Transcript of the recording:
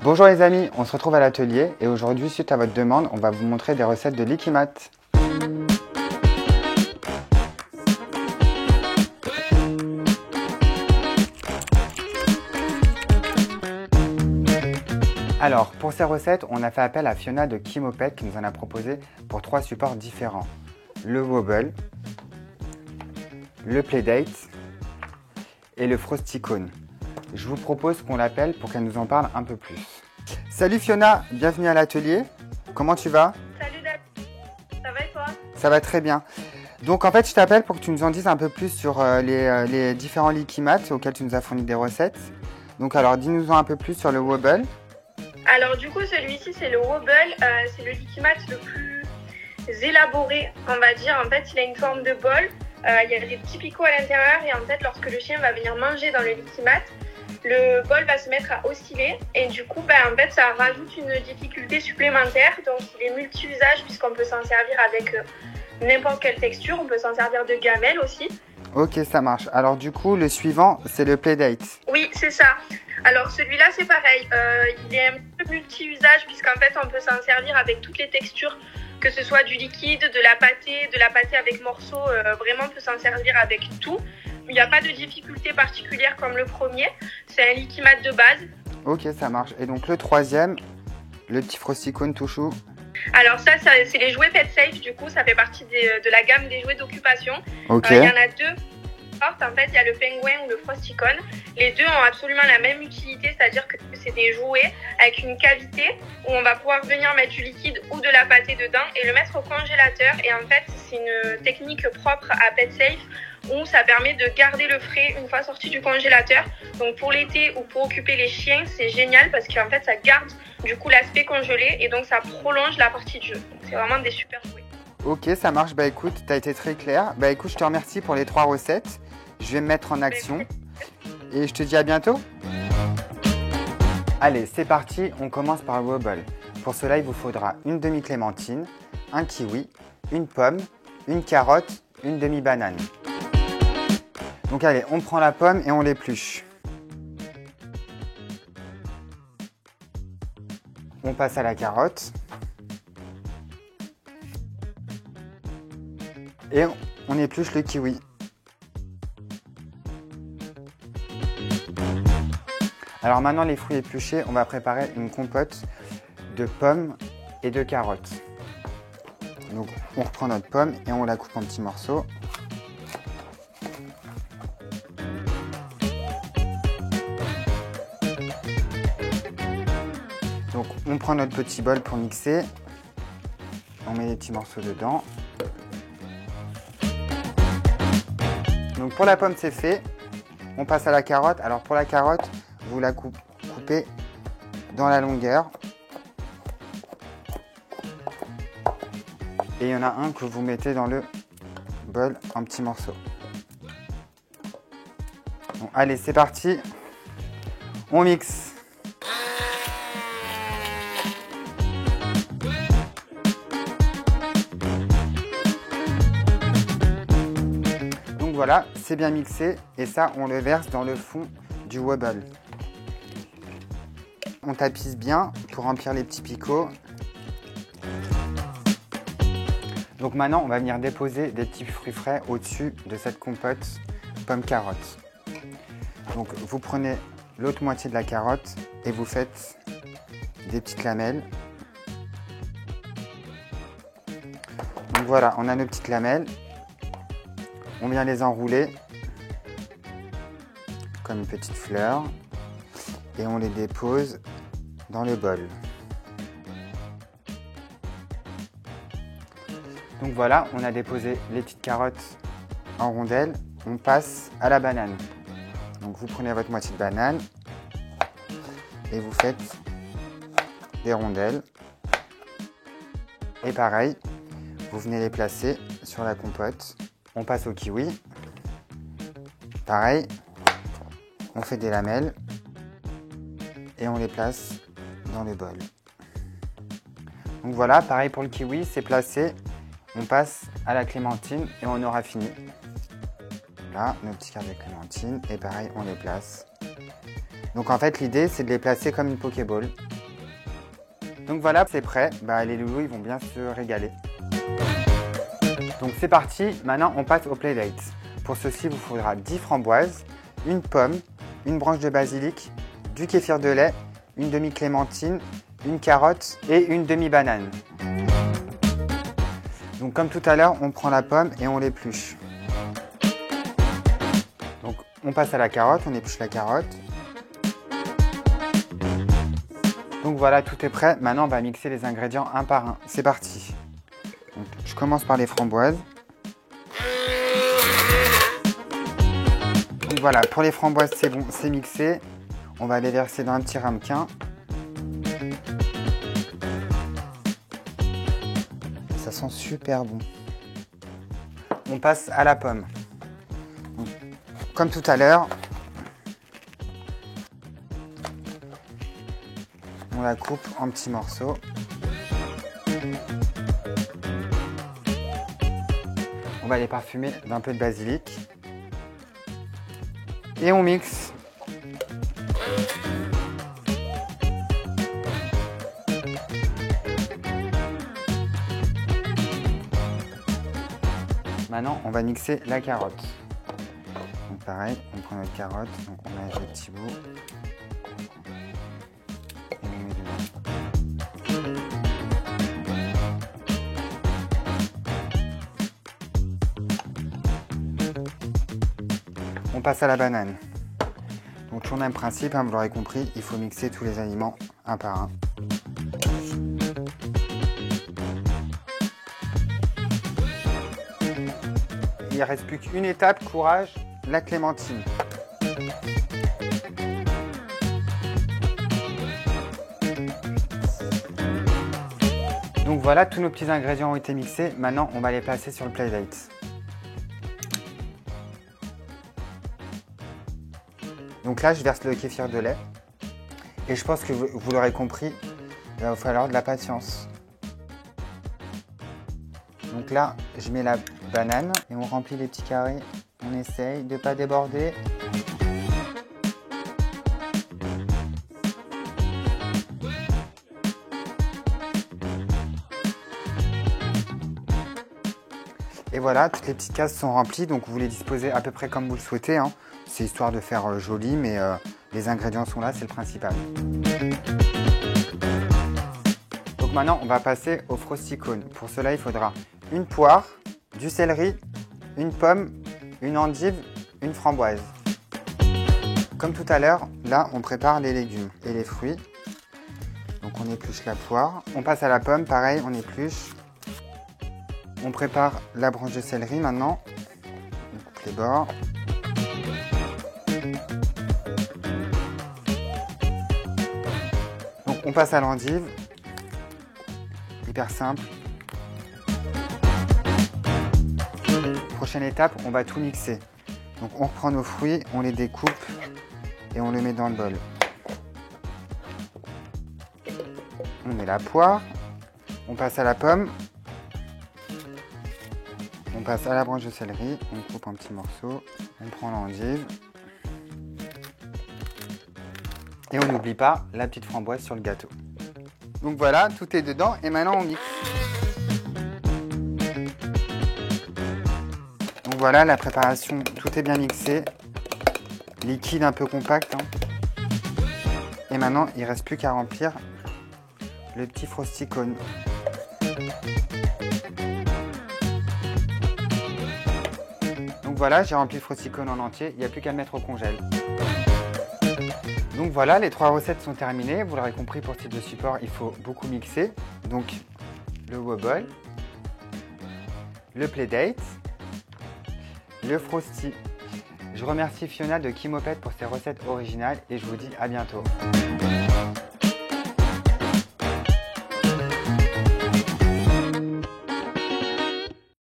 Bonjour les amis, on se retrouve à l'atelier et aujourd'hui, suite à votre demande, on va vous montrer des recettes de Liquimat. Alors, pour ces recettes, on a fait appel à Fiona de Kimopet qui nous en a proposé pour 3 supports différents. Le Wobble, le Playdate et le Frosticone. Je vous propose qu'on l'appelle pour qu'elle nous en parle un peu plus. Salut Fiona, bienvenue à l'atelier. Comment tu vas? Salut David, ça va et toi? Ça va très bien. Donc en fait, je t'appelle pour que tu nous en dises un peu plus sur les différents Liquimat auxquels tu nous as fourni des recettes. Donc alors, dis-nous-en un peu plus sur le Wobble. Alors du coup, celui-ci c'est le Wobble, c'est le Liquimat le plus élaboré, on va dire. En fait, il a une forme de bol, il y a des petits picots à l'intérieur et en fait, lorsque le chien va venir manger dans le Liquimat, le bol va se mettre à osciller et du coup, en fait, ça rajoute une difficulté supplémentaire. Donc, il est multi-usage puisqu'on peut s'en servir avec n'importe quelle texture. On peut s'en servir de gamelle aussi. Ok, ça marche. Alors du coup, le suivant, c'est le Playdate. Oui, c'est ça. Alors celui-là, c'est pareil. Il est un peu multi-usage puisqu'en fait, on peut s'en servir avec toutes les textures, que ce soit du liquide, de la pâtée avec morceaux. Vraiment, on peut s'en servir avec tout. Il n'y a pas de difficulté particulière comme le premier. C'est un Liquimat de base. Ok, ça marche. Et donc le troisième, le petit Frosticone tout chou. Alors ça c'est les jouets Pet Safe. Du coup, ça fait partie de la gamme des jouets d'occupation. Ok. Il y en a deux. En fait, il y a le Penguin ou le Frosticone. Les deux ont absolument la même utilité, c'est-à-dire que c'est des jouets avec une cavité où on va pouvoir venir mettre du liquide ou de la pâtée dedans et le mettre au congélateur. Et en fait, c'est une technique propre à Pet Safe où ça permet de garder le frais une fois sorti du congélateur. Donc pour l'été ou pour occuper les chiens, c'est génial parce qu'en fait, ça garde du coup l'aspect congelé et donc ça prolonge la partie de jeu. C'est vraiment des super jouets. Ok, ça marche. Bah écoute, t'as été très clair. Bah écoute, je te remercie pour les 3 recettes. Je vais me mettre en action et je te dis à bientôt. Allez, c'est parti, on commence par le Wobble. Pour cela, il vous faudra une demi-clémentine, un kiwi, une pomme, une carotte, une demi-banane. Donc allez, on prend la pomme et on l'épluche. On passe à la carotte. Et on épluche le kiwi. Alors maintenant les fruits épluchés, on va préparer une compote de pommes et de carottes. Donc on reprend notre pomme et on la coupe en petits morceaux. Donc on prend notre petit bol pour mixer. On met les petits morceaux dedans. Donc pour la pomme c'est fait. On passe à la carotte. Alors pour la carotte, vous la coupez dans la longueur. Et il y en a un que vous mettez dans le bol en petits morceaux. Bon, allez, c'est parti. On mixe. Donc voilà, c'est bien mixé. Et ça, on le verse dans le fond du Wobble. On tapisse bien pour remplir les petits picots. Donc maintenant, on va venir déposer des petits fruits frais au-dessus de cette compote pomme-carotte. Donc vous prenez l'autre moitié de la carotte et vous faites des petites lamelles. Donc voilà, on a nos petites lamelles. On vient les enrouler comme une petite fleur et on les dépose dans le bol. Donc voilà, on a déposé les petites carottes en rondelles. On passe à la banane. Donc vous prenez votre moitié de banane et vous faites des rondelles. Et pareil, vous venez les placer sur la compote. On passe au kiwi. Pareil, on fait des lamelles et on les place dans le bol. Donc voilà, pareil pour le kiwi, c'est placé. On passe à la clémentine et on aura fini. Là, nos petits cartes de clémentine et pareil, on les place. Donc en fait, l'idée, c'est de les placer comme une Pokéball. Donc voilà, c'est prêt. Les loulous, ils vont bien se régaler. Donc c'est parti. Maintenant, on passe au playdate. Pour ceci, il vous faudra 10 framboises, une pomme, une branche de basilic, du kéfir de lait, une demi-clémentine, une carotte et une demi-banane. Donc comme tout à l'heure, on prend la pomme et on l'épluche. Donc on passe à la carotte, on épluche la carotte. Donc voilà, tout est prêt. Maintenant, on va mixer les ingrédients un par un. C'est parti. Donc, je commence par les framboises. Donc voilà, pour les framboises, c'est bon, c'est mixé. On va les verser dans un petit ramequin. Ça sent super bon. On passe à la pomme. Donc, comme tout à l'heure, on la coupe en petits morceaux. On va les parfumer d'un peu de basilic. Et on mixe. Maintenant, on va mixer la carotte. Donc pareil, on prend notre carotte, donc on lâche les petits bouts. Et on met dedans. On passe à la banane. Donc toujours le même principe, vous l'aurez compris, il faut mixer tous les aliments un par un. Il ne reste plus qu'une étape, courage, la clémentine. Donc voilà, tous nos petits ingrédients ont été mixés. Maintenant, on va les placer sur le playdate. Donc là, je verse le kéfir de lait. Et je pense que vous l'aurez compris, il va falloir de la patience. Donc là, je mets la banane et on remplit les petits carrés. On essaye de ne pas déborder. Et voilà, toutes les petites cases sont remplies, donc vous les disposez à peu près comme vous le souhaitez. C'est histoire de faire joli, mais les ingrédients sont là, c'est le principal. Donc maintenant, on va passer au frosty-cone. Pour cela, il faudra une poire, du céleri, une pomme, une endive, une framboise. Comme tout à l'heure, là, on prépare les légumes et les fruits. Donc on épluche la poire. On passe à la pomme, pareil, on épluche. On prépare la branche de céleri maintenant. On coupe les bords. Donc on passe à l'endive. Hyper simple. Prochaine étape, on va tout mixer. Donc on reprend nos fruits, on les découpe et on les met dans le bol. On met la poire. On passe à la pomme. On passe à la branche de céleri, on coupe en petits morceaux, on prend l'endive. Et on n'oublie pas la petite framboise sur le gâteau. Donc voilà, tout est dedans et maintenant on mixe. Donc voilà, la préparation, tout est bien mixé. Liquide un peu compact. Et maintenant, il ne reste plus qu'à remplir le petit frosty-cone. Donc voilà, j'ai rempli le frosty-cone en entier, il n'y a plus qu'à le mettre au congèle. Donc voilà, les 3 recettes sont terminées. Vous l'aurez compris, pour ce type de support, il faut beaucoup mixer. Donc le wobble, le playdate, le frosty. Je remercie Fiona de Kimopet pour ses recettes originales et je vous dis à bientôt.